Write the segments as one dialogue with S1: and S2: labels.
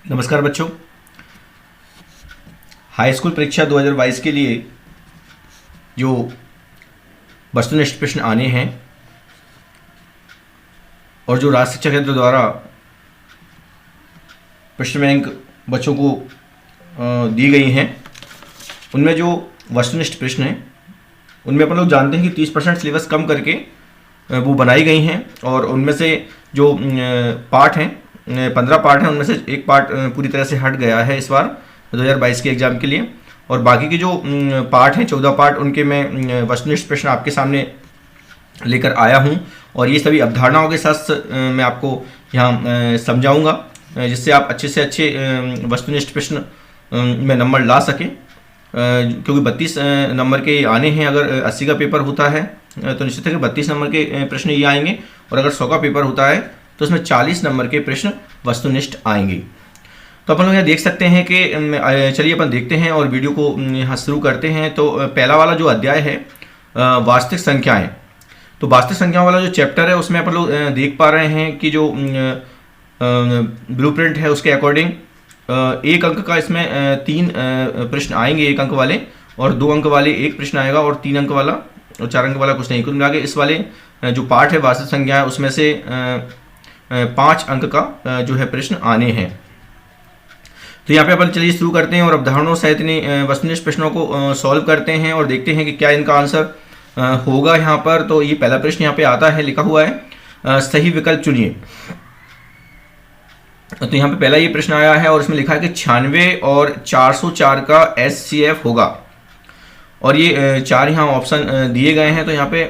S1: नमस्कार बच्चों। High school परीक्षा 2022 के लिए जो वस्तुनिष्ठ प्रश्न आने हैं और जो राज्य शिक्षा केंद्र द्वारा प्रश्न बैंक बच्चों को दी गई हैं, उनमें जो वस्तुनिष्ठ प्रश्न हैं उनमें अपन लोग जानते हैं कि 30% सिलेबस कम करके वो बनाई गई हैं और उनमें से जो पार्ट हैं 15 पार्ट हैं, उनमें से एक पार्ट पूरी तरह से हट गया है इस बार 2022 के एग्ज़ाम के लिए। और बाकी के जो पार्ट हैं 14 पार्ट, उनके मैं वस्तुनिष्ठ प्रश्न आपके सामने लेकर आया हूं और ये सभी अवधारणाओं के साथ मैं आपको यहाँ समझाऊंगा, जिससे आप अच्छे से अच्छे वस्तुनिष्ठ प्रश्न में नंबर ला सकें। क्योंकि 32 नंबर के आने हैं। अगर 80 का पेपर होता है तो निश्चित है कि 32 नंबर के प्रश्न ये आएंगे, और अगर 100 का पेपर होता है तो उसमें 40 नंबर के प्रश्न वस्तुनिष्ठ आएंगे। तो अपन लोग यहाँ देख सकते हैं कि चलिए अपन देखते हैं और वीडियो को यहाँ शुरू करते हैं। तो पहला वाला जो अध्याय है वास्तविक संख्याएं, तो वास्तविक संख्याओं वाला जो चैप्टर है उसमें अपन लोग देख पा रहे हैं कि जो ब्लूप्रिंट है उसके अकॉर्डिंग 1 अंक का इसमें 3 प्रश्न आएंगे 1 अंक वाले, और 2 अंक वाले 1 प्रश्न आएगा, और 3 अंक वाला और 4 अंक वाला कुछ नहीं। कुल मिला के इस वाले जो पार्ट है वास्तविक संख्या उसमें से 5 अंक का जो है प्रश्न आने हैं। तो यहाँ पे अपन चलिए शुरू करते हैं और अवधारणाओं सहित वस्तुनिष्ठ प्रश्नों को सॉल्व करते हैं और देखते हैं कि क्या इनका आंसर होगा यहाँ पर। तो ये पहला प्रश्न यहाँ पे आता है, लिखा हुआ है सही विकल्प चुनिए। तो यहाँ पे पहला ये प्रश्न आया है और इसमें लिखा है कि 96 और 404 का SCF होगा, और ये 4 यहाँ ऑप्शन दिए गए हैं। तो यहाँ पे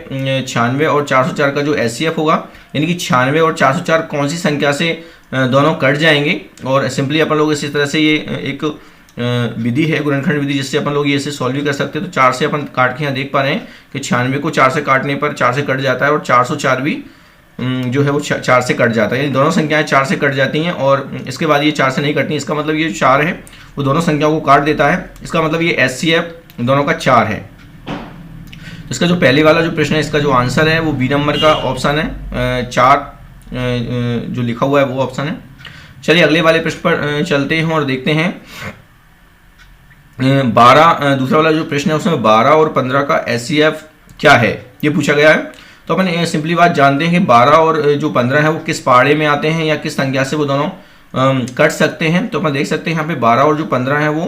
S1: 96 और 404 का जो SCF होगा, यानी कि 96 और 404 कौन सी संख्या से दोनों कट जाएंगे। और सिंपली अपन लोग इसी तरह से ये एक विधि है, गुणनखंड विधि, जिससे अपन लोग ये इसे सॉल्व भी कर सकते हैं। तो 4 से अपन काट के यहाँ देख पा रहे हैं कि 96 को 4 से काटने पर 4 से कट जाता है, और 404 भी जो है वो 4 से कट जाता है, यानी दोनों संख्याएं 4 से कट जाती हैं। और इसके बाद ये 4 से नहीं कटनी, इसका मतलब ये जो 4 है वो दोनों संख्याओं को काट देता है। इसका मतलब ये SCF दोनों का 4 है। तो इसका जो पहले वाला जो प्रश्न है, इसका जो आंसर है वो बी नंबर का ऑप्शन है, 4 जो लिखा हुआ है वो ऑप्शन है। चलिए अगले वाले प्रश्न पर चलते हैं और देखते हैं 12 दूसरा वाला जो प्रश्न है उसमें 12 और 15 का SCF क्या है, ये पूछा गया है। तो अपन सिंपली बात जानते हैं कि 12 और जो 15 है वो किस पहाड़े में आते हैं या किस संख्या से वो दोनों कट सकते हैं। तो अपन देख सकते हैं यहाँ पे 12 और जो 15 है वो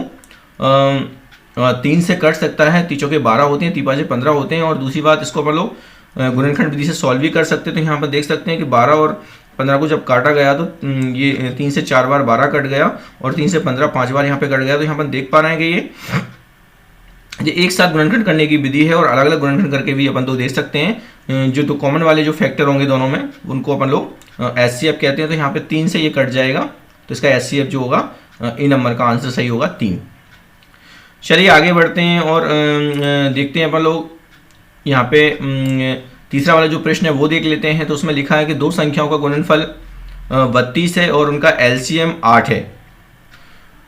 S1: 3 से कट सकता है। 3 चौके 12 होते हैं, 3 पाँचे 15 होते हैं। और दूसरी बात, इसको अपन लोग गुणनखंड विधि से सॉल्व भी कर सकते हैं। तो यहाँ पर देख सकते हैं कि 12 और 15 को जब काटा गया तो ये 3 से 4 बार 12 कट गया, और 3 से 15 5 बार यहाँ पे कट गया। तो यहाँ पर देख पा रहे हैं कि ये एक साथ गुणनखंड करने की विधि है, और अलग अलग गुणनखंड करके भी अपन तो देख सकते हैं। जो तो कॉमन वाले जो फैक्टर होंगे दोनों में, उनको अपन लोग SCF कहते हैं। तो यहाँ पे 3 से ये कट जाएगा, तो इसका SCF जो होगा ए नंबर का आंसर सही होगा 3। चलिए आगे बढ़ते हैं और देखते हैं अपन लोग यहाँ पे तीसरा वाला जो प्रश्न है वो देख लेते हैं। तो उसमें लिखा है कि 2 संख्याओं का गुणनफल 32 है और उनका LCM 8 है,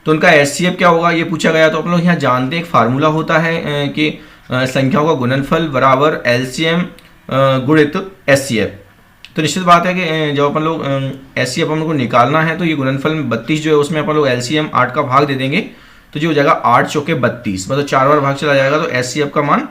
S1: तो उनका SCF क्या होगा, ये पूछा गया। तो अपन लोग यहाँ जानते हैं एक फार्मूला होता है कि संख्याओं का गुणनफल बराबर LCM गुणित SCF। तो निश्चित बात है कि जब अपन लोग SCF अपन को निकालना है तो ये गुणनफल में 32 जो है उसमें अपन लोग LCM 8 का भाग दे देंगे, तो जो हो जाएगा 8 चौके 32, मतलब 4 बार भाग चला जाएगा, तो SCF का मान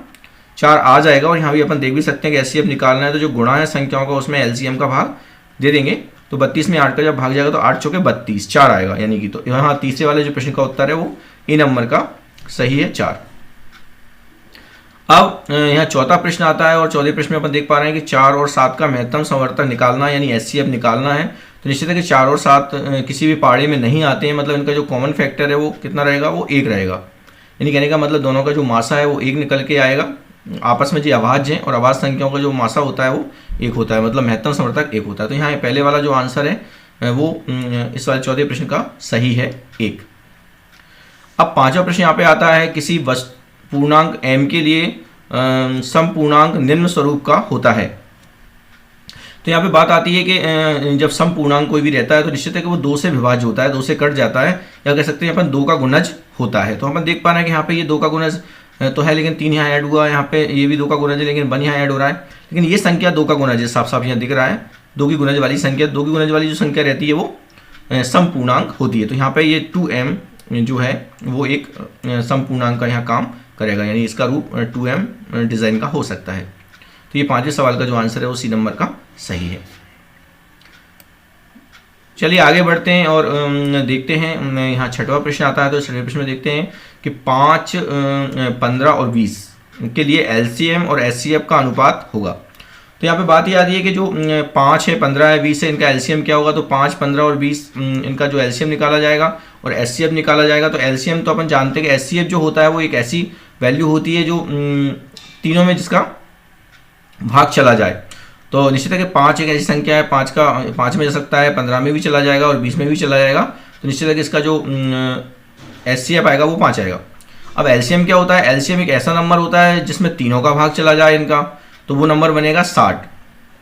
S1: 4 आ जाएगा। और यहाँ भी अपन देख भी सकते हैं कि SCF निकालना है तो जो गुणा है संख्याओं का उसमें LCM का भाग दे देंगे। तो 32 में 8 का जब भाग जाएगा तो 8 चौके 32, 4 आएगा, यानी कि। तो यहाँ तीसरे वाले जो प्रश्न का उत्तर है वो ए नंबर का सही है, 4। अब यहाँ चौथा प्रश्न आता है और चौथे प्रश्न में अपन देख पा रहे हैं कि 4 और 7 का महत्तम समवर्तक निकालना है, यानी SCF निकालना है। तो निश्चित है कि 4 और 7 किसी भी पहाड़े में नहीं आते हैं, मतलब इनका जो कॉमन फैक्टर है वो कितना रहेगा, वो 1 रहेगा। यानी कहने का मतलब दोनों का जो मासा है वो 1 निकल के आएगा। आपस में जो अभाज्य है और अभाज्य संख्याओं का जो मासा होता है वो 1 होता है, मतलब महत्तम समवर्तक 1 होता है। तो यहाँ पहले वाला जो आंसर है वो इस वाले चौथे प्रश्न का सही है, 1। अब पांचवा प्रश्न यहाँ पे आता है, किसी पूर्णांक m के लिए समपूर्णांक निम्न स्वरूप का होता है। तो यहाँ पे बात आती है कि जब समपूर्णांक कोई भी रहता है तो निश्चित है कि वो 2 से विभाज्य होता है, 2 से कट जाता है, या कह सकते हैं अपन 2 का गुणज होता है। तो अपन देख पा रहे हैं कि यहाँ पे ये 2 का गुणज तो है, लेकिन 3 यहाँ ऐड हुआ, यहाँ पे ये भी 2 का गुणज है लेकिन 1 यहाँ ऐड हो रहा है। लेकिन ये संख्या 2 का गुणज है, साफ साफ यहाँ दिख रहा है। 2 की गुणज वाली संख्या, 2 की गुणज वाली जो संख्या रहती है वो समपूर्णांक होती है। तो यहाँ पे ये 2m जो है वो एक समपूर्णांक का यहाँ काम करेगा, यानी इसका रूप 2m डिज़ाइन का हो सकता है। तो ये 5वें सवाल का जो आंसर है वो सी नंबर का सही है। चलिए आगे बढ़ते हैं और देखते हैं, यहाँ 6वां प्रश्न आता है। तो 6वें प्रश्न में देखते हैं कि 5, 15 और 20 के लिए LCM और HCF का अनुपात होगा। तो यहाँ पे बात ये आती है कि जो 5 है, 15 है, 20 है, इनका LCM क्या होगा। तो 5, 15 और 20 इनका जो LCM निकाला जाएगा और HCF निकाला जाएगा। तो LCM तो अपन जानते हैं कि HCF जो होता है वो एक ऐसी वैल्यू होती है जो तीनों में जिसका भाग चला जाए। तो निश्चित है कि 5 एक ऐसी संख्या है, 5 में जा सकता है, 15 में भी चला जाएगा और 20 में भी चला जाएगा। तो निश्चित है कि इसका जो HCF आएगा वो 5 आएगा। अब LCM क्या होता है, LCM एक ऐसा नंबर होता है जिसमें तीनों का भाग चला जाए इनका, तो वो नंबर बनेगा 60।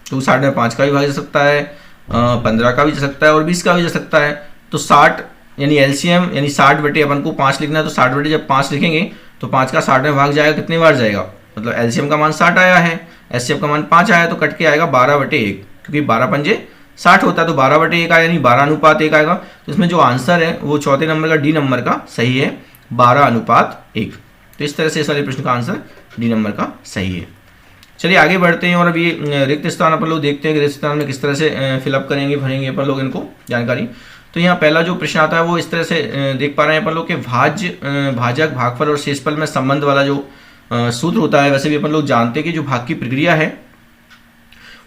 S1: तो 60 में 5 का भी भाग जा सकता है, 15 का भी जा सकता है और 20 का भी जा सकता है। तो 60 यानी LCM यानी 60 बटे अपन को 5 लिखना है। तो 60 बटे जब 5 लिखेंगे तो 5 का 60 में भाग जाएगा, कितने बार जाएगा, मतलब LCM का मान 60 आया है, HCF का मान 5 आया, तो कट के आएगा 12/1, क्योंकि 12 पंजे 60 होता है। तो 12/1 आया, यानी 12:1 आएगा। तो इसमें जो आंसर है वो चौथे नंबर का डी नंबर का सही है, 12:1। तो इस तरह से इस वाले प्रश्न का आंसर डी नंबर का सही है। चलिए आगे बढ़ते हैं और अभी रिक्त स्थान अपन लोग देखते हैं कि रिक्त स्थान में किस तरह से फिलअप करेंगे, भरेंगे अपन लोग इनको जानकारी। तो यहाँ पहला जो प्रश्न आता है वो इस तरह से देख पा रहे हैं अपन लोग कि भाज्य, भाजक, भागफल और शेषफल में संबंध वाला जो सूत्र होता है, वैसे भी अपन लोग जानते हैं कि जो भाग की प्रक्रिया है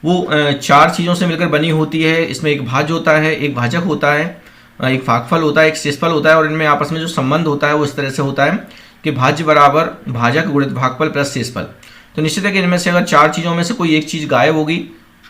S1: वो 4 चीज़ों से मिलकर बनी होती है। इसमें एक भाज्य होता है, एक भाजक होता है, एक भागफल होता है, एक शेषफल होता है, और इनमें आपस में जो संबंध होता है वो इस तरह से होता है कि भाज्य बराबर भाजक गुणित भागफल प्लस शेषफल। तो निश्चित है कि इनमें से अगर 4 चीज़ों में से कोई एक चीज़ गायब होगी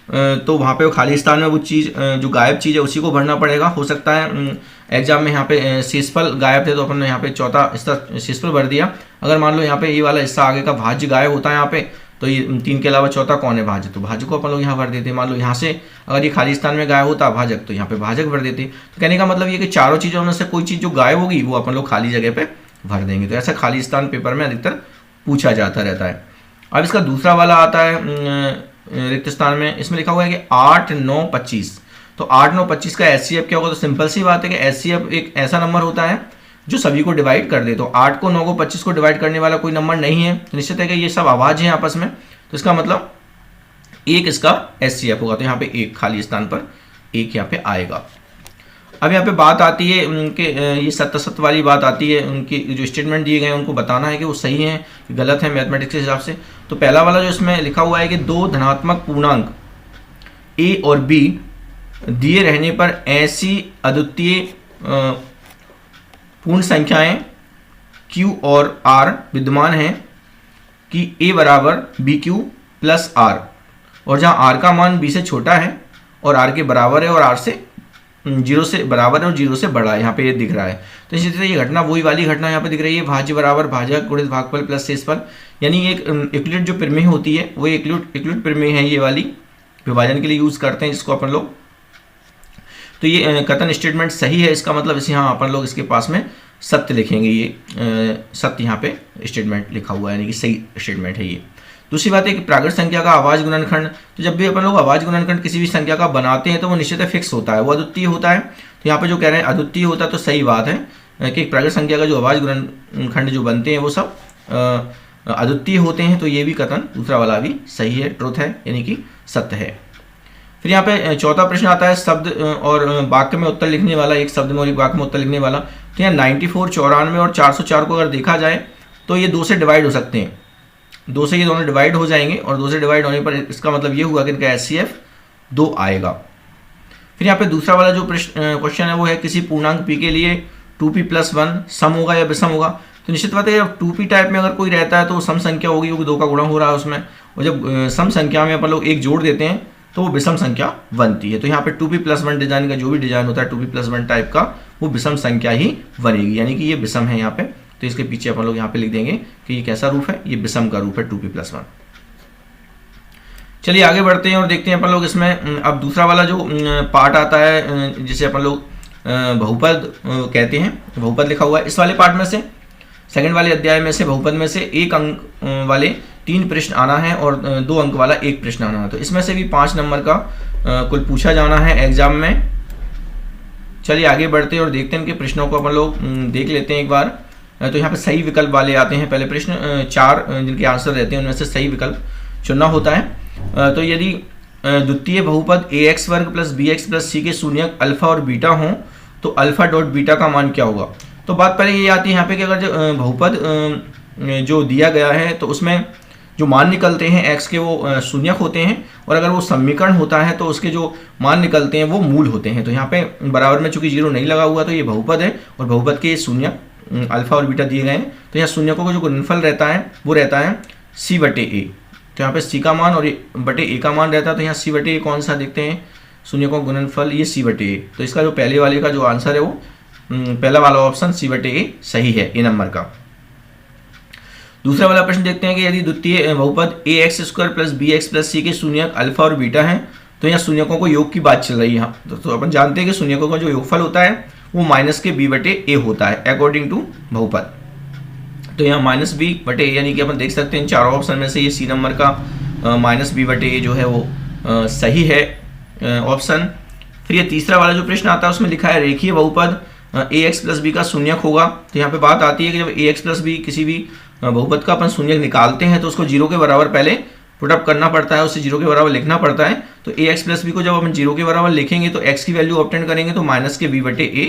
S1: तो वहाँ पे वो खाली स्थान में वो चीज़ जो गायब चीज़ है उसी को भरना पड़ेगा। हो सकता है एग्जाम में यहाँ पे शेषफल गायब थे तो अपन ने यहाँ पे चौथा हिस्सा शेषफल भर दिया। अगर मान लो यहाँ पे ये वाला हिस्सा आगे का भाज्य गायब होता है यहाँ पे, तो ये 3 के अलावा चौथा कौन है, भाज्य, तो भाज्य को अपन लोग यहाँ भर देते। मान लो यहाँ से अगर ये खाली स्थान में गायब होता भाजक, तो यहाँ पे भाजक भर देते। तो कहने का मतलब ये कि चारों चीज़ों में से कोई चीज़ जो गायब होगी वो अपन लोग खाली जगह पे भर देंगे। तो ऐसा खाली स्थान पेपर में अधिकतर पूछा जाता रहता है। अब इसका दूसरा वाला आता है रिक्त स्थान में, इसमें लिखा हुआ है कि 8, 9, 25। तो 8, 9, 25 का HCF क्या होगा। तो सिंपल सी बात है कि HCF एक ऐसा नंबर होता है जो सभी को डिवाइड कर दे। तो 8 को, 9 को, 25 को डिवाइड करने वाला कोई नंबर नहीं है। तो निश्चित है कि ये सब आवाज है आपस में, तो इसका मतलब 1 इसका HCF होगा। तो यहाँ पे 1 खाली स्थान पर 1 यहाँ पे आएगा। अब यहाँ पे बात आती है उनके ये सत्य वाली बात आती है, उनकी जो स्टेटमेंट दिए गए हैं उनको बताना है कि वो सही है कि गलत है मैथमेटिक्स के हिसाब से। तो पहला वाला जो इसमें लिखा हुआ है कि 2 धनात्मक पूर्णांक A और B दिए रहने पर ऐसी अद्वितीय पूर्ण संख्याएं Q और R विद्यमान हैं कि A बराबर BQ प्लस R, और जहाँ R का मान B से छोटा है और R के बराबर है और R से 0 से बराबर है और 0 से बड़ा है, यहाँ पे ये दिख रहा है। तो इसी तरह ये घटना वही वाली घटना यहाँ पे दिख रही है, भाज्य बराबर भाजक गुणित भागफल प्लस शेषफल, यानी एक यूक्लिड जो प्रमेय होती है वो यूक्लिड प्रमेय है, ये वाली विभाजन के लिए यूज करते हैं जिसको अपन लोग। तो ये कथन स्टेटमेंट सही है, इसका मतलब इसे यहाँ अपन लोग इसके पास में सत्य लिखेंगे, ये सत्य यहाँ पे स्टेटमेंट लिखा हुआ है, यानी कि सही स्टेटमेंट है ये। दूसरी बात है कि प्राकृत संख्या का आवाज गुणनखंड, तो जब भी अपन लोग आवाज गुणनखंड किसी भी संख्या का बनाते हैं तो वो निश्चित फिक्स होता है, वो अद्वितीय होता है। तो यहाँ पे जो कह रहे हैं अद्वितीय होता है तो सही बात है कि प्राकृत संख्या का जो आवाज गुणनखंड जो बनते हैं वो सब अद्वितीय होते हैं। तो ये भी कथन दूसरा वाला भी सही है, ट्रुथ है, यानी कि सत्य है। फिर यहाँ पे चौथा प्रश्न आता है शब्द और वाक्य में उत्तर लिखने वाला, एक शब्द में और एक वाक्य में उत्तर लिखने वाला। तो यहाँ 94, 94 और 404 को अगर देखा जाए तो ये 2 से डिवाइड हो सकते हैं, 2 से ये दोनों डिवाइड हो जाएंगे और 2 से डिवाइड होने पर इसका मतलब ये हुआ कि इनका HCF 2 आएगा। फिर यहाँ पे दूसरा वाला जो क्वेश्चन है वो है किसी पूर्णांक p के लिए 2p + 1 सम होगा या विषम होगा। तो निश्चित बात है जब 2p टाइप में अगर कोई रहता है तो वो सम संख्या होगी, क्योंकि 2 का गुणा हो रहा है उसमें, और जब सम संख्या में अपन लोग 1 जोड़ देते हैं तो वो विषम संख्या बनती है। तो यहाँ पे 2p + 1 डिजाइन का जो भी डिजाइन होता है 2p + 1 टाइप का वो विषम संख्या ही बनेगी, यानी कि ये विषम है यहाँ पे। तो इसके पीछे अपन लोग यहाँ पे लिख देंगे कि ये कैसा रूप है, ये विषम का रूप है 2p + 1। चलिए आगे बढ़ते हैं और देखते हैं अपन लोग इसमें अब दूसरा वाला जो पार्ट आता है जिसे अपन लोग बहुपद कहते हैं, बहुपद लिखा हुआ है। इस वाले पार्ट में से सेकंड वाले अध्याय में से बहुपद में से 1 अंक वाले 3 प्रश्न आना है और 2 अंक वाला 1 प्रश्न आना है। तो इसमें से भी 5 नंबर का कुल पूछा जाना है एग्जाम में। चलिए आगे बढ़ते हैं और देखते हैं इनके प्रश्नों को अपन लोग देख लेते हैं एक बार। तो यहाँ पे सही विकल्प वाले आते हैं। पहले प्रश्न 4 जिनके आंसर रहते हैं उनमें से सही विकल्प चुनना होता है। तो यदि द्वितीय बहुपद ax वर्ग प्लस bx प्लस c के शून्यक अल्फा और बीटा हों तो अल्फा डॉट बीटा का मान क्या होगा। तो बात पहले ये आती है यहाँ पे कि अगर जो बहुपद जो दिया गया है तो उसमें जो मान निकलते हैं x के वो शून्यक होते हैं, और अगर वो समीकरण होता है तो उसके जो मान निकलते हैं वो मूल होते हैं। तो यहाँ पे बराबर में चूंकि 0 नहीं लगा हुआ तो ये बहुपद है और बहुपद के शून्यक अल्फा और बीटा दिए गए हैं। तो यहाँ शून्यकों का जो गुणनफल रहता है वो रहता है c बटे a। तो यहाँ पे c का मान और बटे a का मान रहता है। तो यहाँ c बटे a कौन सा देखते हैं, शून्यकों का गुणनफल ये c बटे a। तो इसका जो पहले वाले का जो आंसर है वो पहला वाला ऑप्शन c बटे a सही है ए नंबर का। दूसरा वाला प्रश्न देखते हैं कि यदि द्वितीय बहुपद ax square plus bx plus c के शून्यक अल्फा और बीटा हैं तो यहाँ शून्यकों को योग की बात चल रही है यहाँ। तो अपन जानते हैं कि शून्यकों का जो योगफल होता है वो माइनस के b बटे a होता है अकॉर्डिंग टू बहुपद। तो यहाँ माइनस b बटे a यानी कि अपन देख सकते हैं चारों ऑप्शन में से ये c नंबर का माइनस b बटे a जो है वो सही है ऑप्शन। फिर ये तीसरा वाला जो प्रश्न आता है उसमें लिखा है रेखीय बहुपद ax प्लस b का शून्यक होगा। तो यहाँ पे बात आती है कि जब ax प्लस b किसी भी बहुपद का अपन शून्यक निकालते हैं तो उसको 0 के बराबर पहले पुटअप करना पड़ता है, उसे 0 के बराबर लिखना पड़ता है। तो ax प्लस b को जब अपन 0 के बराबर लिखेंगे तो x की वैल्यू ऑब्टेन करेंगे तो माइनस के b बटे a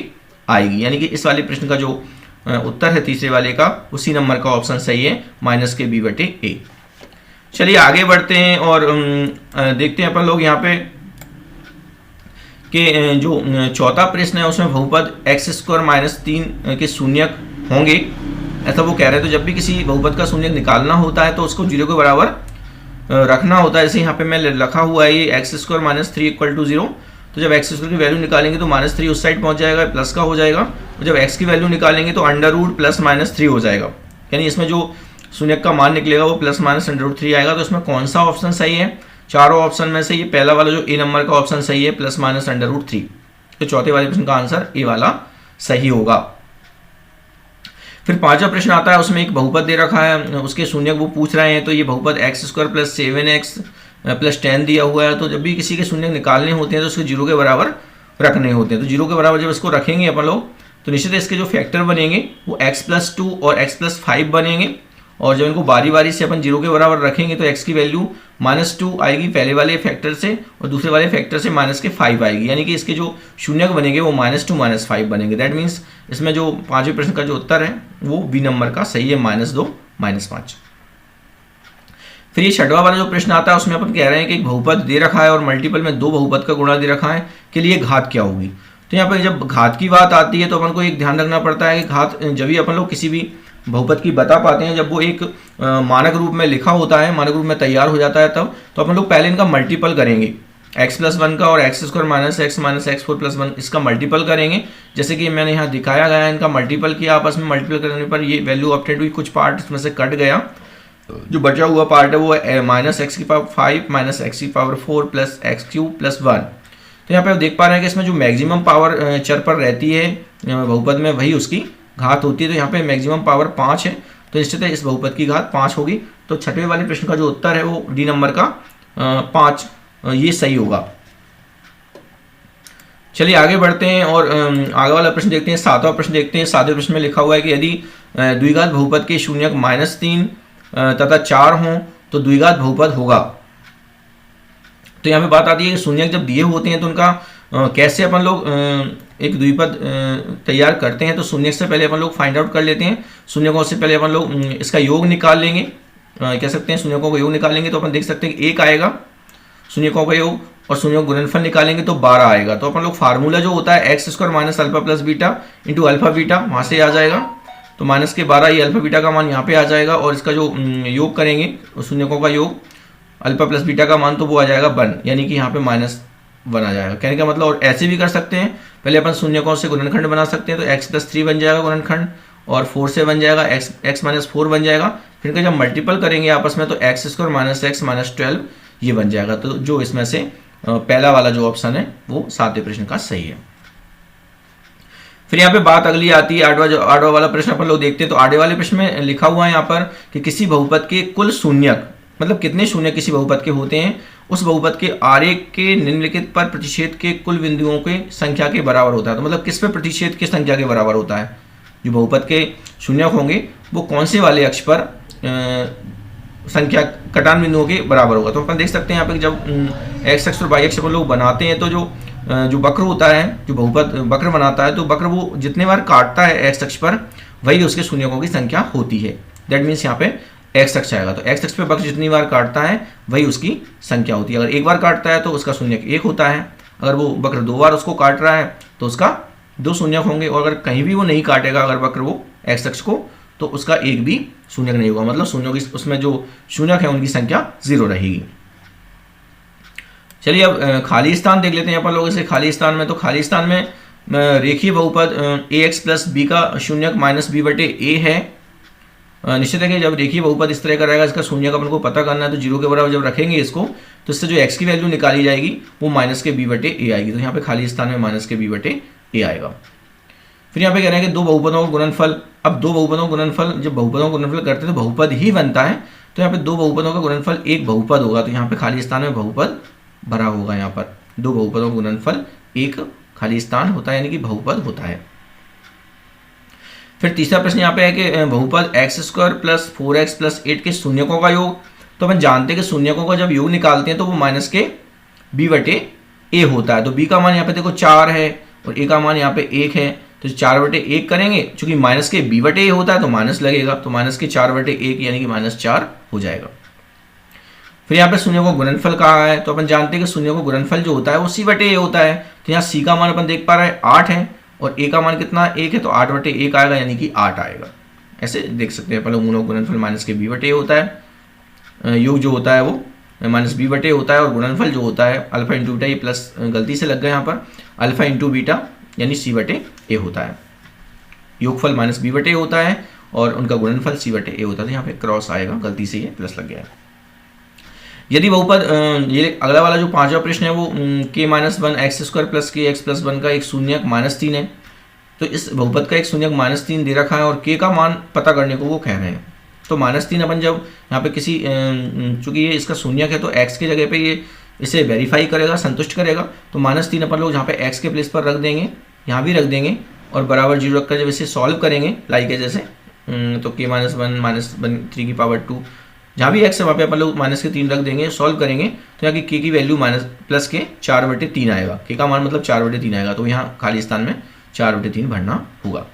S1: आएगी। यानी कि इस वाले प्रश्न का जो उत्तर है तीसरे वाले का उसी नंबर का ऑप्शन सही है माइनस के b बटे a। चलिए आगे बढ़ते हैं और देखते हैं अपन लोग यहाँ पे कि जो चौथा प्रश्न है उसमें बहुपद x स्क्वायर माइनस 3 के शून्यक होंगे ऐसा वो कह रहे हैं। तो जब भी किसी बहुपद का शून्यक निकालना होता है तो उसको 0 के बराबर रखना होता है। जैसे यहाँ पे मैं रखा हुआ है ये x square minus 3 equal to 0। तो जब x स्क्वायर की वैल्यू निकालेंगे तो माइनस 3 उस साइड पहुंच जाएगा, प्लस का हो जाएगा। और जब x की वैल्यू निकालेंगे तो अंडर रूट प्लस माइनस 3 हो जाएगा। यानी इसमें जो शून्यक का मान निकलेगा वो प्लस माइनस अंडर रूट 3 आएगा। तो इसमें कौन सा ऑप्शन सही है, चारों ऑप्शन में से ये पहला वाला जो ए नंबर का ऑप्शन सही है प्लस माइनस अंडर रूट 3। तो चौथे वाले प्रश्न का आंसर ए वाला सही होगा। फिर पांचवा प्रश्न आता है उसमें एक बहुपद दे रखा है, उसके शून्यक वो पूछ रहे हैं। तो ये बहुपद x square plus 7x plus 10 दिया हुआ है। तो जब भी किसी के शून्यक निकालने होते हैं तो उसको 0 के बराबर रखने होते हैं। तो 0 के बराबर जब इसको रखेंगे अपन लोग तो निश्चित इसके जो फैक्टर बनेंगे वो x प्लस 2 और x प्लस 5 बनेंगे। और जब इनको बारी बारी से अपन 0 के बराबर रखेंगे तो x की वैल्यू -2 आएगी पहले वाले फैक्टर से और दूसरे वाले फैक्टर से माइनस के 5 आएगी। यानी कि इसके जो शून्यक बनेंगे वो -2 -5 बनेंगे। दैट मीन्स इसमें जो पांचवें प्रश्न का जो उत्तर है वो बी नंबर का सही है -2 -5। फिर ये छठवां वाला जो प्रश्न आता है उसमें अपन कह रहे हैं कि एक बहुपद दे रखा है और मल्टीपल में 2 बहुपद का गुणा दे रखा है के लिए घात क्या होगी। तो यहाँ पर जब घात की बात आती है तो अपन को एक ध्यान रखना पड़ता है कि घात जब भी अपन लोग किसी भी बहुपद की बता पाते हैं जब वो एक मानक रूप में लिखा होता है, मानक रूप में तैयार हो जाता है तब तो अपन लोग पहले इनका मल्टीपल करेंगे x प्लस 1 का और x square minus x plus 1 इसका मल्टीपल करेंगे। जैसे कि मैंने यहाँ दिखाया गया है, इनका मल्टीपल किया, आपस में मल्टीपल करने पर ये वैल्यू ऑब्टेन हुई, कुछ पार्ट इसमें से कट गया, जो बचा हुआ पार्ट है वो -x की पावर 5 -x की पावर 4 प्लस x³ प्लस 1। तो यहाँ पे आप देख पा रहे हैं कि इसमें जो मैक्सिमम पावर चर पर रहती है बहुपद में वही उसकी घात होती है। तो यहाँ पे मैक्सिमम पावर 5 है तो निश्चित है इस बहुपद की घात 5 होगी। तो छठवें वाले प्रश्न का जो उत्तर है वो डी नंबर का 5 ये सही होगा। चलिए आगे बढ़ते हैं और आगे वाला प्रश्न देखते हैं। सातवां प्रश्न देखते हैं। सातवें प्रश्न में लिखा हुआ है कि यदि द्विघात बहुपद के शून्यक -3 तथा 4 हों तो द्विघात बहुपद होगा। तो यहाँ पे बात आती है कि शून्यक जब दिए होते हैं तो उनका कैसे अपन लोग एक द्विपद तैयार करते हैं। तो शून्यक से पहले अपन लोग फाइंड आउट कर लेते हैं। शून्यकों से पहले अपन लोग इसका योग निकाल लेंगे, कह सकते हैं शून्यकों का योग निकालेंगे तो अपन देख सकते हैं कि 1 आएगा शून्यकों का योग, और शून्यों गुणनफल निकालेंगे तो 12 आएगा। तो अपन लोग फार्मूला जो होता है x square minus alpha plus beta into alpha beta वहाँ से आ जाएगा। तो माइनस के 12 ये अल्फा बीटा का मान यहाँ पे आ जाएगा और इसका जो योग करेंगे शून्यकों का योग अल्फा प्लस बीटा का मान तो वो आ जाएगा 1, यानी कि यहाँ पे -1 आ जाएगा। कहने का मतलब और ऐसे भी कर सकते हैं, पहले अपन शून्यकों से गुणनखंड बना सकते हैं। तो x प्लस 3 बन जाएगा गुणनखंड और 4 से बन जाएगा x माइनस 4 बन जाएगा। फिर इनका जब मल्टीपल करेंगे आपस में तो x square minus x minus 12 ये बन जाएगा। तो जो इसमें से पहला वाला जो ऑप्शन है वो सातवें प्रश्न का सही है। फिर यहाँ पे बात अगली आती है आठवां वाला प्रश्न अपन लोग देखते हैं। तो आठवें वाले प्रश्न में लिखा हुआ है यहाँ पर कि किसी बहुपद के कुल शून्यक, मतलब कितने शून्य किसी बहुपद के होते हैं उस बहुपद के आरेख के निम्नलिखित पर प्रतिच्छेद के कुल बिंदुओं की संख्या के बराबर होता है। तो मतलब किस पे प्रतिच्छेद की संख्या के बराबर होता है? जो बहुपद के शून्यक होंगे वो कौन से वाले अक्ष पर संख्या कटान बिंदुओं के बराबर होगा। तो अपन देख सकते हैं यहाँ पे जब एक्स अक्ष और वाई अक्ष पर लोग बनाते हैं तो जो वक्र होता है, जो बहुपद वक्र बनाता है, तो वक्र वो जितने बार काटता है एक्स अक्ष पर वही उसके शून्यकों की संख्या होती है। दैट मीन्स यहाँ पे एक्स अक्ष आएगा, तो एक्स अक्ष पे वक्र जितनी बार काटता है वही उसकी संख्या होती है। अगर एक बार काटता है तो उसका शून्यक 1 होता है, अगर वो वक्र 2 बार उसको काट रहा है तो उसका 2 शून्यक होंगे, और अगर कहीं भी वो नहीं काटेगा अगर वक्र वो एक्स अक्ष को, तो उसका एक भी शून्यक नहीं होगा, मतलब शून्यों की उसमें जो शून्यक है उनकी संख्या 0 रहेगी। चलिए अब खाली स्थान देख लेते हैं अपन लोग इसे। खाली स्थान में, तो खाली स्थान में रेखीय बहुपद ax प्लस बी का शून्यक माइनस बी बटे ए है। निश्चित है कि जब रेखीय बहुपद इस तरह का रहेगा, इसका शून्यक अपन को पता करना है, तो 0 के बराबर जब रखेंगे इसको, तो इससे जो x की वैल्यू निकाली जाएगी वो माइनस के बी बटे ए आएगी। तो यहाँ पे खाली स्थान में माइनस के बी बटे ए आएगा। फिर यहाँ पे कह रहे हैं कि दो बहुपदों का गुणनफल। अब दो बहुपदों का गुणनफल, जब बहुपदों का गुणनफल करते हैं तो बहुपद ही बनता है, तो यहाँ पे दो बहुपदों का गुणनफल एक बहुपद होगा, तो यहाँ पे खाली स्थान में बहुपद भरा होगा। यहाँ पर दो बहुपदों का गुणनफल एक खाली स्थान होता है, यानी कि बहुपद होता है। फिर तीसरा प्रश्न यहाँ पे है कि बहुपद x² प्लस 4x प्लस 8 के शून्यकों का योग। तो अपन जानते हैं कि शून्यकों का जब योग निकालते हैं तो वो माइनस के b बटे a होता है। तो b का मान यहाँ पे देखो 4 है और a का मान यहाँ पे 1 है, तो 4 बटे 1 करेंगे, चूंकि माइनस के b बटे a होता है तो माइनस लगेगा, तो माइनस के 4 बटे 1 यानी कि -4 हो जाएगा। फिर यहाँ पे शून्य को गुणनफल कहा है, तो अपन जानते हैं कि शून्य को गुणनफल जो होता है वो c बटे a होता है। तो यहाँ c का मान अपन देख पा रहे हैं 8 है और a का मान कितना 1 है, तो 8 बटे 1 आएगा, यानी कि 8 आएगा। ऐसे देख सकते हैं अपन लोग, मूलों गुणनफल माइनस के b बटे a होता है, योग जो होता है वो माइनस b बटे होता है, और गुणनफल जो होता है अल्फा इंटू बीटा, ये प्लस गलती से लग गया यहाँ पर, अल्फा इंटू बीटा यानी c बटे a होता है। योगफल माइनस b बटे होता है और उनका गुणनफल c बटे a होता है, तो यहाँ पे क्रॉस आएगा, गलती से ये प्लस लग गया है। यदि बहुपद, ये अगला वाला जो पांचवा प्रश्न है वो k-1 x² प्लस के x प्लस 1 का एक शून्यक -3 है। तो इस बहुपद का एक शून्यक -3 दे रखा है और k का मान पता करने को वो कह रहे हैं। तो -3 अपन जब यहाँ पे किसी, चूंकि ये इसका शून्यक है तो x की जगह पे ये इसे वेरीफाई करेगा, संतुष्ट करेगा, तो -3 अपन लोग जहाँ पे x के प्लेस पर रख देंगे, यहाँ भी रख देंगे, और बराबर 0 रखकर जब इसे सॉल्व करेंगे लाइक है जैसे, तो k-1 -3 की पावर 2, जहाँ भी x है वहाँ पे अपन लोग माइनस के 3 रख देंगे, सॉल्व करेंगे तो यहाँ की k की वैल्यू प्लस के 4 बटे 3 आएगा। k का मान मतलब 4 बटे 3 आएगा, तो यहाँ खाली स्थान में 4 बटे 3 भरना होगा।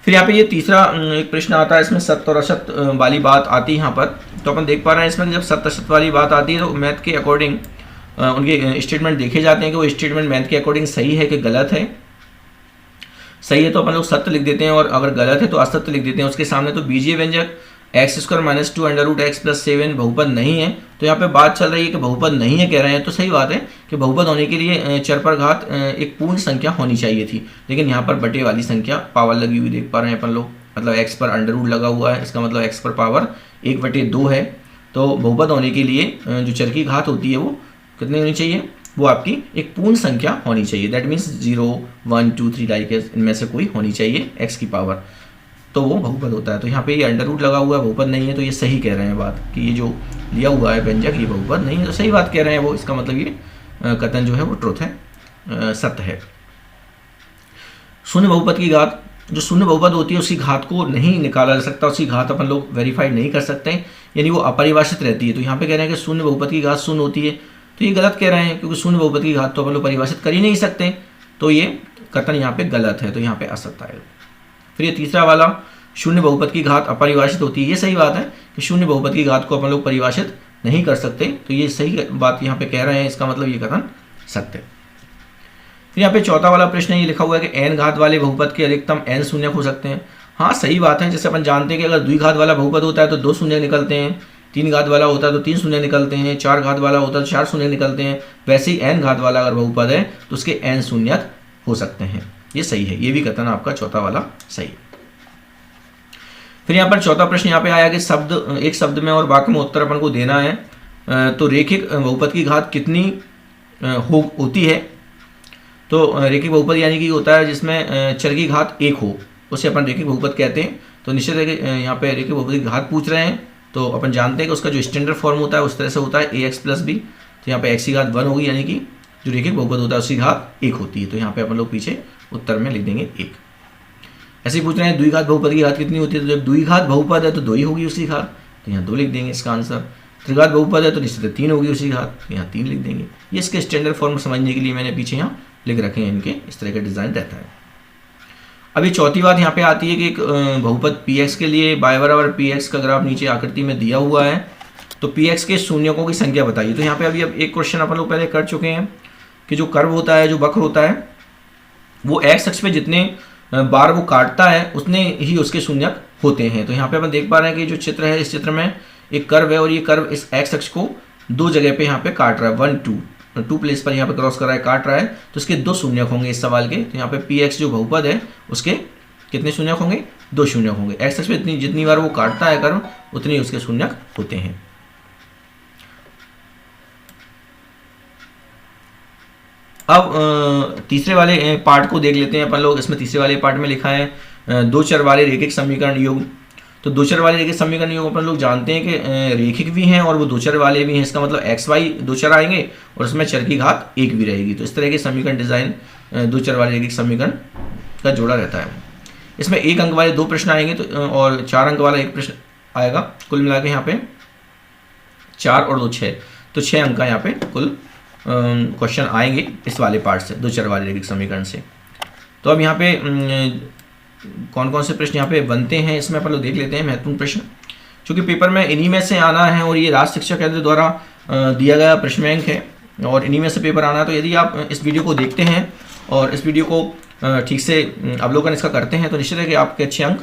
S1: फिर यहाँ पे ये तीसरा एक प्रश्न आता है, इसमें सत्य और असत वाली बात आती है यहाँ पर। तो अपन देख पा रहे हैं इसमें जब सत्य असत वाली बात आती है तो मैथ के अकॉर्डिंग उनके स्टेटमेंट देखे जाते हैं कि वो स्टेटमेंट मैथ के अकॉर्डिंग सही है कि गलत है। सही है तो अपन लोग सत्य लिख देते हैं, और अगर गलत है तो असत्य लिख देते हैं उसके सामने। तो बीजीय व्यंजक x² - 2 √x + 7 बहुपद नहीं है। तो यहाँ पे बात चल रही है कि बहुपद नहीं है कह रहे हैं, तो सही बात है कि बहुपद होने के लिए चर पर घात एक पूर्ण संख्या होनी चाहिए थी, लेकिन यहाँ पर बटे वाली संख्या पावर लगी हुई देख पा रहे हैं अपन लोग, मतलब x पर √ लगा हुआ है, इसका मतलब x पर पावर 1/2 है। तो बहुपद होने के लिए जो चर की घात होती है वो कितनी होनी चाहिए, वो आपकी एक पूर्ण संख्या होनी चाहिए। दैट मीन्स 0, 1, 2, 3 लाइक इनमें से कोई होनी चाहिए x की पावर, तो वो बहुपद होता है। तो यहाँ पे ये √ लगा हुआ है, बहुपद नहीं है, तो ये सही कह रहे हैं बात कि ये जो लिया हुआ है व्यंजक ये बहुपद नहीं है, तो सही बात कह रहे हैं वो। इसका मतलब ये कथन जो है वो ट्रुथ है, सत्य है। शून्य बहुपद की घात, जो शून्य बहुपद होती है उसकी घात को नहीं निकाला जा सकता, उसकी घात अपन लोग वेरीफाइड नहीं कर सकते, यानी वो अपरिभाषित रहती है। तो यहाँ पे कह रहे हैं कि शून्य बहुपद की घात शून्य होती है, तो ये गलत कह रहे हैं, क्योंकि शून्य बहुपद की घात तो अपन लोग परिभाषित कर ही नहीं सकते, तो ये कथन यहाँ पे गलत है, तो यहाँ पे असत्य आएगा। फिर ये तीसरा वाला, शून्य बहुपद की घात अपरिभाषित होती है, ये सही बात है कि शून्य बहुपद की घात को अपन लोग परिभाषित नहीं कर सकते, तो ये सही बात यहाँ पे कह रहे हैं, इसका मतलब ये कथन सत्य है। फिर यहाँ पे चौथा वाला प्रश्न ये लिखा हुआ है कि n घात वाले बहुपद के अधिकतम n शून्यक हो सकते हैं। हाँ सही बात है, जैसे अपन जानते हैं कि अगर द्विघात वाला बहुपद होता है तो 2 शून्य निकलते हैं, 3 घात वाला होता है तो 3 शून्य निकलते हैं, 4 घात वाला होता है तो 4 शून्य निकलते हैं। वैसे ही n घात वाला अगर बहुपद है तो उसके n शून्यक हो सकते हैं, ये सही है, ये भी कथन आपका चौथा वाला सही है। फिर यहाँ पर चौथा प्रश्न यहाँ पे आया कि एक शब्द में और वाक्य में उत्तर अपन को देना है। तो रेखिक बहुपद की घात कितनी होती है। तो रेखिक बहुपद यानी कि होता है जिसमें चर की घात 1 हो, उसे अपन रेखिक बहुपद कहते हैं। तो निश्चित है कि यहाँ पे रेखिक बहुपद की घात पूछ रहे हैं, तो अपन जानते हैं कि उसका जो स्टैंडर्ड फॉर्म होता है उस तरह से होता है ax प्लस बी। तो यहाँ पे x की घात 1 होगी, यानी कि जो रेखिक बहुपद होता है उसकी घात 1 होती है। तो यहाँ पे अपन लोग पीछे उत्तर में लिख देंगे 1। ऐसे ही पूछ रहे हैं द्विघात बहुपद की घात कितनी होती है, तो जब द्विघात बहुपद है तो 2 ही होगी उसकी घात, तो यहाँ 2 लिख देंगे इसका आंसर। त्रिघात बहुपद है तो निश्चित 3 होगी उसकी घात, तो यहाँ 3 लिख देंगे। ये इसके स्टैंडर्ड फॉर्म समझने के लिए मैंने पीछे यहाँ लिख रखे हैं, इनके इस तरह का डिजाइन रहता है। अभी चौथी बात यहाँ पे आती है कि एक बहुपद px के लिए y बराबर px का ग्राफ नीचे आकृति में दिया हुआ है, तो px के शून्यकों की संख्या बताइए। तो यहाँ पे अभी अब एक क्वेश्चन अपन लोग पहले कर चुके हैं कि जो कर्व होता है, जो वक्र होता है, वो x अक्ष पे जितने बार वो काटता है उतने ही उसके शून्यक होते हैं। तो यहाँ पे अपन देख पा रहे हैं कि जो चित्र है, इस चित्र में एक कर्व है और ये कर्व इस x अक्ष को 2 जगह पे यहाँ पे काट रहा है, 1 2 प्लेस पर यहाँ पे क्रॉस कर रहा है, काट रहा है। तो इसके 2 शून्यक होंगे इस सवाल के। तो यहाँ पे px जो बहुपद है उसके कितने शून्यक होंगे, 2 शून्यक होंगे। x अक्ष पे जितनी बार वो काटता है कर्व उतनी उसके शून्यक होते हैं। अब तीसरे वाले पार्ट को देख लेते हैं अपन लोग। इसमें तीसरे वाले पार्ट में लिखा है 2 चर वाले रेखिक समीकरण योग। तो 2 चर वाले रेखिक समीकरण योग अपन लोग जानते हैं कि रेखिक भी हैं और वो 2 चर वाले भी हैं। इसका मतलब एक्स वाई 2 चर आएंगे और उसमें चर की घात 1 भी रहेगी। तो इस तरह के समीकरण डिजाइन 2 चर वाले रेखिक समीकरण का जोड़ा रहता है। इसमें 1 अंक वाले 2 प्रश्न आएंगे तो और 4 अंक वाला 1 प्रश्न आएगा। कुल मिला के यहाँ पे 4 और 2 6, तो 6 अंक का यहाँ पे कुल क्वेश्चन आएंगे इस वाले पार्ट से, 2 चर वाले रेखिक समीकरण से। तो अब यहाँ पे कौन कौन से प्रश्न यहाँ पे बनते हैं इसमें अपन लोग देख लेते हैं महत्वपूर्ण प्रश्न, क्योंकि पेपर में इन्हीं में से आना है और ये राज्य शिक्षा केंद्र द्वारा दिया गया प्रश्न बैंक है और इन्हीं में से पेपर आना है। तो यदि आप इस वीडियो को देखते हैं और इस वीडियो को ठीक से अवलोकन इसका करते हैं तो निश्चित है कि आपके अच्छे अंक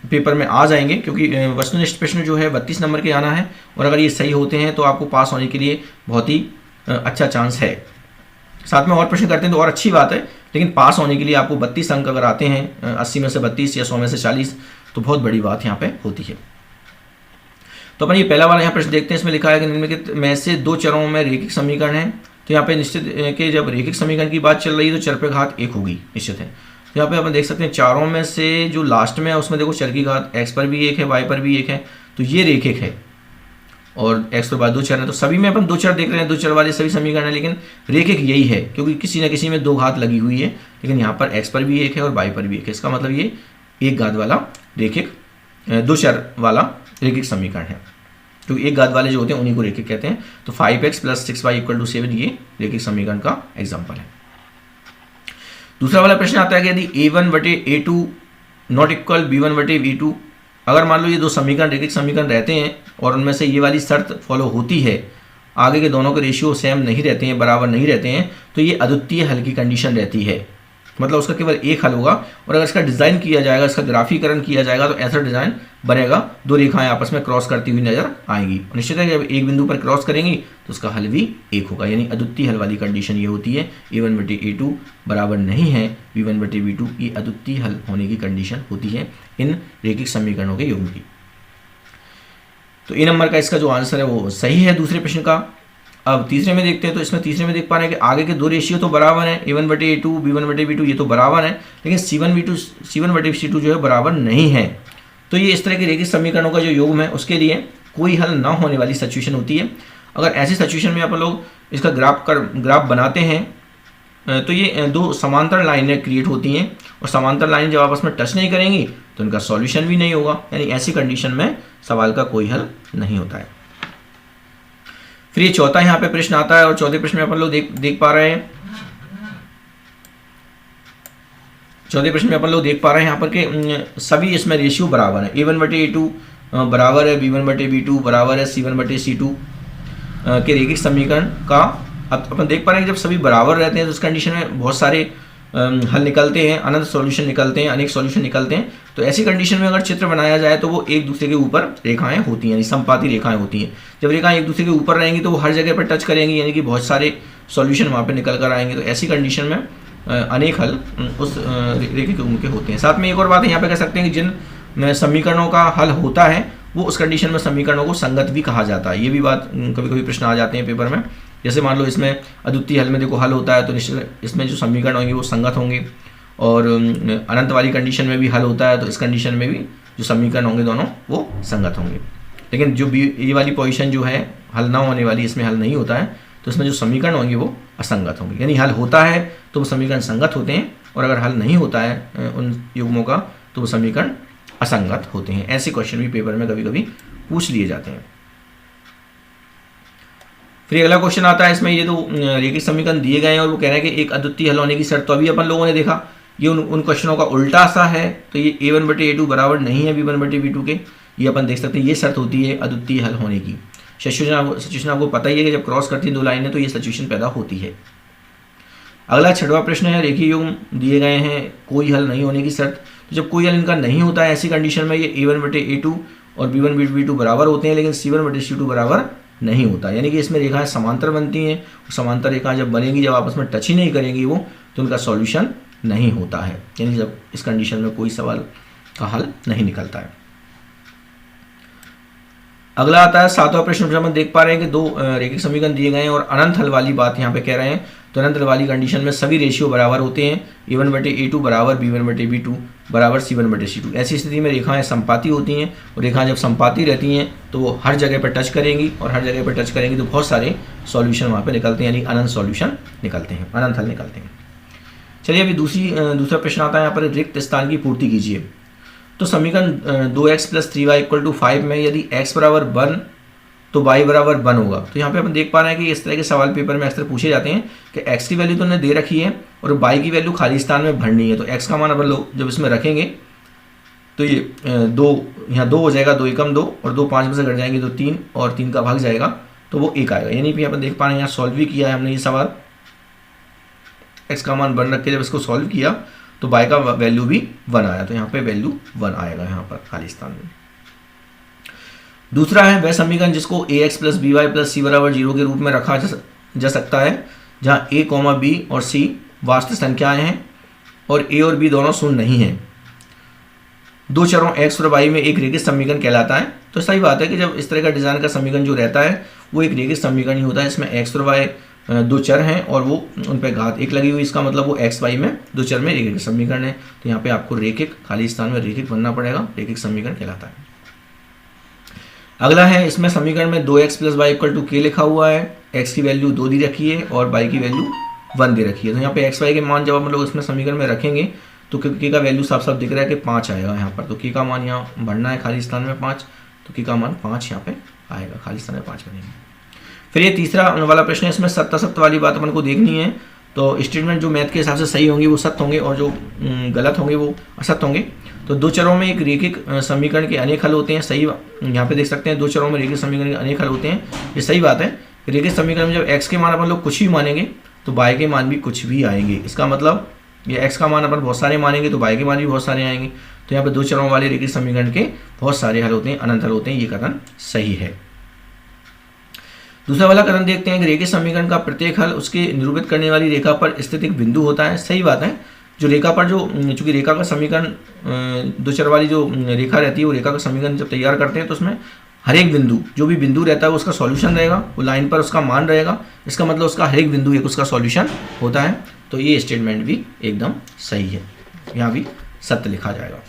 S1: पेपर में आ जाएंगे, क्योंकि वस्तुनिष्ठ प्रश्न जो है 32 नंबर के आना है और अगर ये सही होते हैं तो आपको पास होने के लिए बहुत ही अच्छा चांस है। साथ में और प्रश्न करते हैं तो और अच्छी बात है, लेकिन पास होने के लिए आपको 32 अंक अगर आते हैं 80 में से 32 या 100 में से 40 तो बहुत बड़ी बात यहाँ पे होती है। तो अपन ये पहला वाला यहाँ प्रश्न देखते हैं। इसमें लिखा है कि निम्नलिखित में से 2 चरों में रेखिक समीकरण है। तो यहाँ पे निश्चित कि जब रेखिक समीकरण की बात चल रही है तो चर पे घात 1 होगी, निश्चित है। तो यहाँ पे अपन देख सकते हैं चारों में से जो लास्ट में है उसमें देखो चर की घात x पर भी 1 है, y पर भी 1 है, तो ये रेखिक है और x के बाद 2 चर है। तो सभी में अपन 2 चर देख रहे हैं, 2 चर वाले सभी समीकरण है, लेकिन रेखिक यही है क्योंकि किसी न किसी में 2 घात लगी हुई है। लेकिन यहाँ पर x पर भी 1 है और y पर भी 1 है। इसका मतलब ये 1 घात वाला रेखिक 2 चर वाला रेखिक समीकरण है, क्योंकि 1 घात वाले जो होते हैं उन्हीं को रेखिक कहते हैं। तो 5x + 6y = 7 ये रेखिक समीकरण का एग्जाम्पल है। दूसरा वाला प्रश्न आता है कि यदि a1/a2 नॉट इक्वल b1/b2, अगर मान लो ये 2 समीकरण रेखिक समीकरण रहते हैं और उनमें से ये वाली शर्त फॉलो होती है, आगे के दोनों के रेशियो सेम नहीं रहते हैं, बराबर नहीं रहते हैं, तो ये अद्वितीय हल की कंडीशन रहती है। मतलब उसका केवल एक हल होगा और अगर इसका डिज़ाइन किया जाएगा, इसका ग्राफीकरण किया जाएगा तो ऐसा डिज़ाइन बनेगा, 2 रेखाएं आपस में क्रॉस करती हुई नजर आएंगी। निश्चित है कि जब एक बिंदु पर क्रॉस करेंगी तो उसका हल भी 1 होगा, यानी अद्वितीय हल वाली कंडीशन ये होती है। a1/a2 बराबर नहीं है b1/b2, ये अद्वितीय हल होने की कंडीशन होती है इन रेखिक समीकरणों के योग की। तो ए नंबर का इसका जो आंसर है वो सही है दूसरे प्रश्न का। अब तीसरे में देखते हैं, तो इसमें तीसरे में देख पा रहे हैं कि आगे के 2 रेशियो तो बराबर हैं, a1/a2 b1/b2 ये तो बराबर है, लेकिन c1/c2 जो है बराबर नहीं है। तो ये इस तरह के रेखिक समीकरणों का जो योग है उसके लिए कोई हल ना होने वाली सिचुएशन होती है। अगर ऐसी सिचुएशन में आप लोग इसका ग्राफ बनाते हैं तो ये 2 समांतर लाइनें क्रिएट होती हैं और समांतर लाइन जब आपस में टच नहीं करेंगी तो इनका सॉल्यूशन भी नहीं होगा, यानी ऐसी कंडीशन में सवाल का कोई हल नहीं होता है। फिर ये चौथा यहाँ पे प्रश्न आता है और चौथे प्रश्न में अपन लोग देख पा रहे हैं, चौथे प्रश्न में अपन लोग देख पा रहे हैं यहाँ पर कि सभी इसमें रेशियो बराबर है। a1/a2 बराबर है b1/b2 बराबर है c1/c2 के रेखिक समीकरण का। अब अपन देख पा रहे हैं कि जब सभी बराबर रहते हैं तो उस कंडीशन में बहुत सारे हल निकलते हैं, अनंत सॉल्यूशन निकलते हैं, अनेक सॉल्यूशन निकलते हैं। तो ऐसी कंडीशन में अगर चित्र बनाया जाए तो वो एक दूसरे के ऊपर रेखाएं होती हैं, यानी समपाती रेखाएं होती हैं। जब रेखाएं एक दूसरे के ऊपर रहेंगी तो वो हर जगह पर टच करेंगी, यानी कि बहुत सारे सॉल्यूशन वहाँ पे निकल कर आएंगे। तो ऐसी कंडीशन में अनेक हल उस रेखिक योग के होते हैं। साथ में एक और बात यहाँ पे कह सकते हैं कि जिन समीकरणों का हल होता है वो उस कंडीशन में समीकरणों को संगत भी कहा जाता है। ये भी बात कभी कभी प्रश्न आ जाते हैं पेपर में। जैसे मान लो इसमें अद्वितीय हल में देखो हल होता है तो निश्चित इसमें जो समीकरण होंगे वो संगत होंगे, और अनंत वाली कंडीशन में भी हल होता है तो इस कंडीशन में भी जो समीकरण होंगे दोनों वो संगत होंगे। लेकिन जो ये वाली पोजीशन जो है हल ना होने वाली, इसमें हल नहीं होता है, तो इसमें जो समीकरण होंगे वो असंगत होंगे। यानी हल होता है तो वो समीकरण संगत होते हैं, और अगर हल नहीं होता है उन युग्मों का तो वो समीकरण असंगत होते हैं। ऐसे क्वेश्चन भी पेपर में कभी कभी पूछ लिए जाते हैं। फिर अगला क्वेश्चन आता है, इसमें ये दो रेखिक समीकरण दिए गए हैं और वो कह रहे हैं कि एक अद्वितीय हल होने की शर्त। तो अभी अपन लोगों ने देखा ये उन क्वेश्चनों का उल्टा सा है, तो ये a1/a2 बराबर नहीं है b1/b2 के, ये अपन देख सकते हैं। ये शर्त होती है अद्वितीय हल होने की। सिचुएशन आपको पता ही है कि जब क्रॉस करती हैं दो लाइनें तो ये सिचुएशन पैदा होती है। अगला 6वां प्रश्न है, रेखीय युग्म दिए गए हैं, कोई हल नहीं होने की शर्त। तो जब कोई हल इनका नहीं होता है ऐसी कंडीशन में ये a1/a2 और b1/b2 बराबर होते हैं, लेकिन c1/c2 बराबर नहीं होता। यानी कि इसमें रेखाएं समांतर बनती हैं, समांतर रेखाएं जब बनेंगी, जब आपस में टच ही नहीं करेंगी वो, तो उनका सॉल्यूशन नहीं होता है। यानी जब इस कंडीशन में कोई सवाल का हल नहीं निकलता है। अगला आता है 7वां प्रश्न, हम देख पा रहे हैं कि दो रेखिक समीकरण दिए गए हैं और अनंत हल वाली बात यहाँ पे कह रहे हैं। तो अनंत हल वाली कंडीशन में सभी रेशियो बराबर होते हैं, a1/a2 बराबर b1/b2 बराबर c1/c2। ऐसी स्थिति में रेखाएं संपाती होती हैं, और रेखाएं जब संपाती रहती हैं तो वो हर जगह पर टच करेंगी, और हर जगह पर टच करेंगी तो बहुत सारे सॉल्यूशन वहाँ पे निकलते हैं, यानी अनंत सॉल्यूशन निकलते हैं, अनंत हल निकलते हैं। चलिए अभी दूसरा प्रश्न आता है, यहाँ पर रिक्त स्थान की पूर्ति कीजिए। तो समीकरण 2x + 3y = 5 में यदि x बराबर 1 तो y बराबर 1 होगा। तो यहाँ पे अपन देख पा रहे हैं कि इस तरह के सवाल पेपर में अक्सर पूछे जाते हैं कि x की वैल्यू तो उन्हें दे रखी है और y की वैल्यू खाली स्थान में भरनी है। तो x का मान अपन लोग जब इसमें रखेंगे तो ये 2 यहाँ 2 हो जाएगा, 2 एकम 2 और 2 5 में से घट जाएंगे तो 3 और 3 का भाग जाएगा तो वो 1 आएगा। यानी कि अपन देख पा रहे हैं यहाँ सॉल्व भी किया है हमने ये सवाल, x का मान 1 रख के जब इसको सॉल्व किया तो y का वैल्यू भी 1 आया, तो यहाँ पे वैल्यू 1 आएगा यहाँ पर खाली स्थान में। दूसरा है वह समीकरण जिसको ax + by + c बराबर 0 के रूप में रखा जा सकता है, जहाँ a, b और c वास्तविक संख्याएं हैं और a और b दोनों शून्य नहीं हैं। दो चरों x और y में एक रेखिक समीकरण कहलाता है। तो सही बात है कि जब इस तरह का डिजाइन का समीकरण जो रहता है वो एक रेखिक समीकरण ही होता है। इसमें x और y दो चर हैं और वो उन पर घात 1 लगी हुई, इसका मतलब वो x y में दो चर में रेखिक समीकरण है। तो यहाँ पे आपको रेखिक खाली स्थान में रेखिक बनना पड़ेगा, रेखिक समीकरण कहलाता है। अगला है, इसमें समीकरण में 2x + y = k लिखा हुआ है, x की वैल्यू 2 दी रखी है और y की वैल्यू 1 दे रखी है। तो यहाँ पे x y के मान जब हम लोग इसमें समीकरण में रखेंगे तो k का वैल्यू साफ साफ दिख रहा है कि 5 आएगा यहाँ पर। तो k का मान यहाँ बढ़ना है खाली स्थान में 5, तो k का मान 5 यहाँ पे आएगा, खाली स्थान में 5 बनेगा। फिर ये तीसरा वाला प्रश्न है, इसमें सत्य असत्य वाली बात अपन को देखनी है। तो स्टेटमेंट जो मैथ के हिसाब से सही होंगे वो सत्य होंगे और जो गलत होंगे वो असत्य होंगे। तो दो चरों में एक रेखिक समीकरण के अनेक हल होते हैं, सही यहाँ पे देख सकते हैं, दो चरों में रेखिक समीकरण के अनेक हल होते हैं, ये सही बात है। रेखिक समीकरण में जब x के मान अपन लोग कुछ भी मानेंगे तो y के मान भी कुछ भी आएंगे। इसका मतलब ये x का मान अपन बहुत सारे मानेंगे तो y के मान भी बहुत सारे आएंगे। तो यहाँ पे दो चरों वाले रेखिक समीकरण के बहुत सारे हल होते हैं, अनंत हल होते हैं, ये कथन सही है। दूसरा वाला कथन देखते हैं कि रेखिक समीकरण का प्रत्येक हल उसके निरूपित करने वाली रेखा पर स्थित एक बिंदु होता है। सही बात है, जो रेखा पर जो चूंकि रेखा का समीकरण दो चर वाली जो रेखा रहती है वो रेखा का समीकरण जब तैयार करते हैं तो उसमें हर एक बिंदु, जो भी बिंदु रहता है उसका सॉल्यूशन रहेगा, वो लाइन पर उसका मान रहेगा। इसका मतलब उसका हर एक बिंदु एक उसका सॉल्यूशन होता है। तो ये स्टेटमेंट भी एकदम सही है, यहाँ भी सत्य लिखा जाएगा।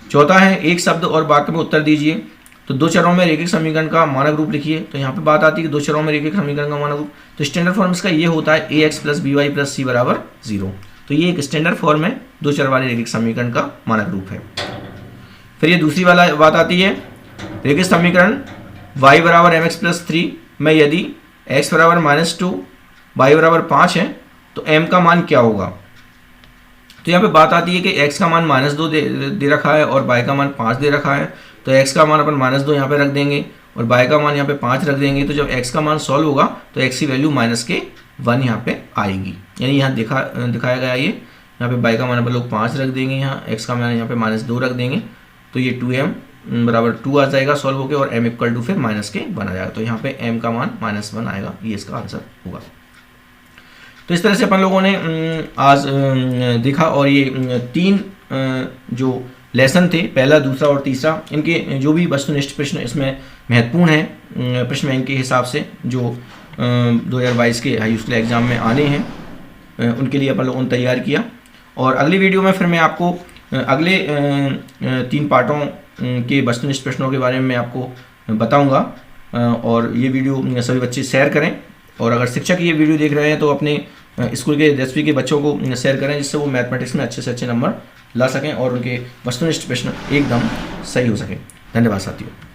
S1: चौथा है, एक शब्द और वाक्य में उत्तर दीजिए। तो दो चरों में रेखिक समीकरण का मानक रूप लिखिए। तो यहाँ पे बात आती है कि दो चरों में रेखिक समीकरण का मानक रूप, तो स्टैंडर्ड फॉर्म इसका ये होता है ax + by + c बराबर 0। तो ये एक स्टैंडर्ड फॉर्म है दो चर वाले रेखिक समीकरण का मानक रूप है। फिर ये दूसरी वाला बात आती है, रेखिक समीकरण y बराबर mx + 3 में यदि x बराबर -2 y बराबर 5 है तो m का मान क्या होगा। तो यहाँ पे बात आती है कि x का मान -2 दे रखा है और y का मान 5 दे रखा है। तो x का मान अपन -2 यहाँ पे रख देंगे और y का मान यहाँ पे 5 रख देंगे। तो जब x का मान सॉल्व होगा तो x की वैल्यू -1 यहाँ पे आएगी। यानी यहाँ दिखाया गया ये, यहाँ पे y का मान अपन लोग 5 रख देंगे, यहाँ x का मान यहाँ पे -2 रख देंगे तो ये 2m बराबर 2 आ जाएगा सॉल्व होकर और m = फिर -1 आ जाएगा। तो यहाँ पे m का मान -1 आएगा, ये इसका आंसर होगा। तो इस तरह से अपन लोगों ने आज देखा और ये 3 जो लेसन थे, पहला, दूसरा और तीसरा, इनके जो भी वस्तुनिष्ठ प्रश्न इसमें महत्वपूर्ण है प्रश्न बैंक के हिसाब से जो 2022 के हाई स्कूल एग्जाम में आने हैं, उनके लिए अपन लोगों ने तैयार किया। और अगली वीडियो में फिर मैं आपको अगले 3 पार्टों के वस्तुनिष्ठ प्रश्नों के बारे में मैं आपको बताऊंगा। और ये वीडियो सभी बच्चे शेयर करें, और अगर शिक्षक ये वीडियो देख रहे हैं तो अपने स्कूल के 10वीं के बच्चों को शेयर करें, जिससे वो मैथमेटिक्स में अच्छे से अच्छे नंबर ला सकें और उनके वस्तुनिष्ठ प्रश्न एकदम सही हो सकें। धन्यवाद साथियों।